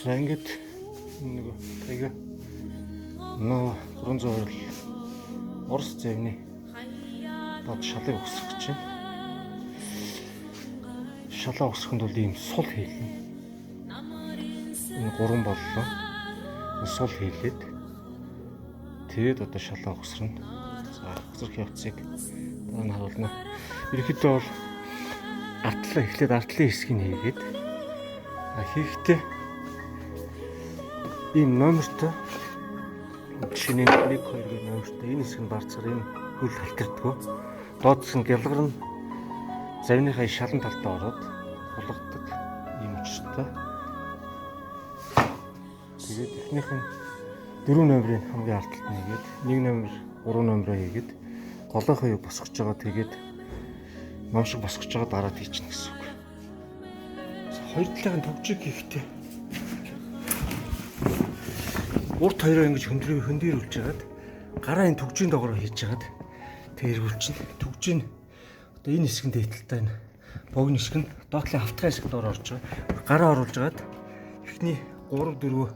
За ингээд нэг тайга 300 орл Орос зэвний дод шалыг өсгөх гэж байна. Шалаа өсгөхөнд бол ийм сул хийлнэ. Энэ 3 боллоо. Сул хийлээд тэгээд одоо шалаа өсгөрнө. За өсгөх явцыг дараа нь харуулна. Ерөнхийдөө бол эхлээд артлын хэсгийг хийгээд хийхдээ ийм номертой шинийн 1 2 гэх номертой энэ хэсэг нь барцгаар энэ хөл халтарддаг. Доодс нь гялгар нь завныхаа шалан талдаа ороод болгодог ийм учиртай. Тэгээд эхнийх нь 4 номерын хамгийн ард талд нэгээд 1 номер 3 номероо хийгээд голынхаа юг босгож байгаа. Тэгээд ном шиг босгож байгаа дараад хийчихнэ гэсэн үг. Хоёр талын төвчийг хийхдээ урт хоёроо ингэж хөндөрүүлж жагаад гараа энэ төгжийн доогоор хийж жагаад тэг эргүүлчихнэ. Төгжийн одоо энэ хэсгэн дээдэлтэй энэ богино хэсэг нь доотлын хавтгай хэсэг доор орж байгаа. Гараа оруулж жагаад эхний 3 4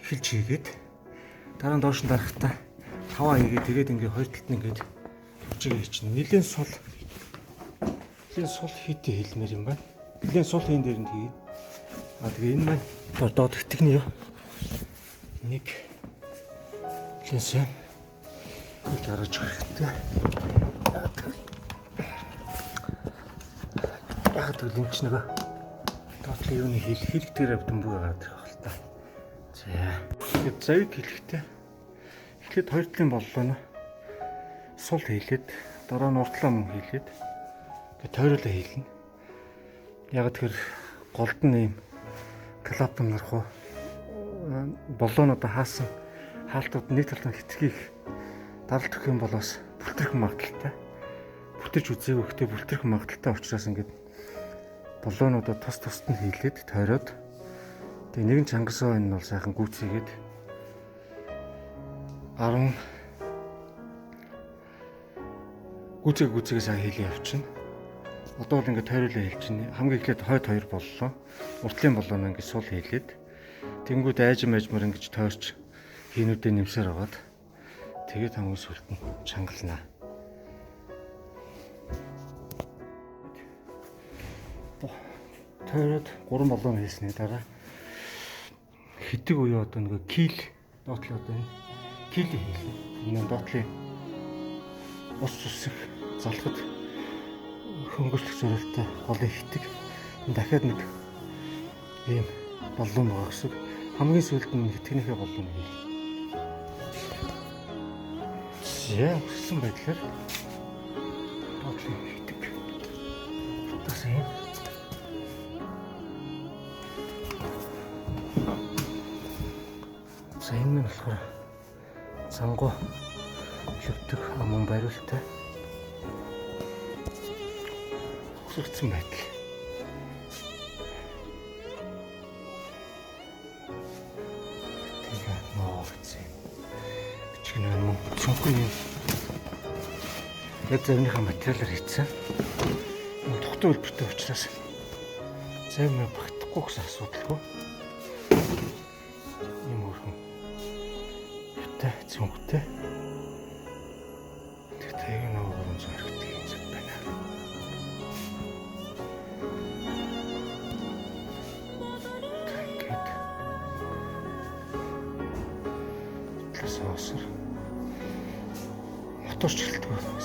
эхэлж хийгээд дараа нь доош нь дарахтаа 5 хийгээд тэгээд ингээ хоёр талд нь ингээд төгжийг хийчихнэ. Нилийн сул хийдэ хэлмээр юм байна. Нилийн сул хийн дээр нь хийгээд тэгээ энэ маань доод итгэний юу нэг лэнсэн их гаргаж хэрэгтэй. Яг тэр линч нэг доотлын юуны хэрэг дээр бөмбөг гараад ирэх хэл та. За. Тэгээд завиг хэлэхдээ эхлээд хоёр талын боллоо нь сул хийлээд дараа нь уртлаа мөн хийлээд тэгээд тойруулаа хийлнэ. Яг тэр голд нь ийм клапан нарах уу болооноо хаасан хаалтууд нэг талд нь хитрхийх даралт өгөх юм болоос бүлтрэх магадaltaй. Бүтэрч үзээгүй хөтэ бүлтрэх магадaltaй учраас ингээд болоонуудаа тус нь хийлээд тойроод тэгээ нэгэн чангасаа энэ бол сайхан гүйцээгээд 10 гүйцэгээ сайхан хийлээ явчихна. Одоо бол ингээд тойруулаа хэлж байна. Хамгийн эхлээд хойд 2 боллоо. Уртлын болооноо ингээд сул хийлээд тэнгүүд айжмаар ингэж тойрч хийнүүдээ нэмсээр агаад тэгээд хамгийн сүлд нь чангалнаа. Тойроод 3 болоон хийсний дараа хитэг үе одоо нэг кил доотлоо одоо энэ кил хийлээ. Энэ доотлын ус үсэх залхад хөнгөлөх зорилттой голын хитэг дахиад нэг ийм болон байгаа гэсэн. Хамгийн сүүлд нь хитгэнийхээ болон хийлээ. За өссөн байдлаар доотлын хитэг. Тас юм. За энэ нь болохоор цангуу лөвтөх аман бариултай өсгөгдсөн байдал. Яг завныхаа материалаар хийсэн. Энэ тухтай үлбэртэй учраас зав мэ багтахгүй гэсэн асуудалгүй. Ийм өрхөн хөтэй цөмгтэй. Тэгтээ нэг өргөн зоригтой юм шиг байна. Тэгэд тасаасар моторч хэлдэг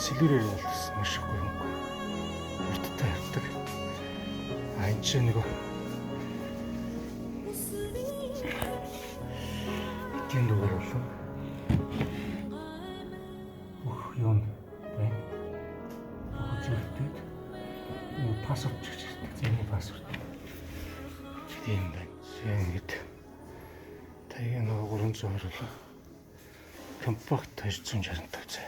сэлгэрээр болсон маш их юм. Урттай явдаг. Энэ ч нэг тийм дугаар болов. Юм байна. Үзүүлдэг. Энэ пассворд гэж хэлдэг. Зэний пассворд. Тийм байна. Ингэж таяга нэг 300 орлоо. Компакт 265 цай.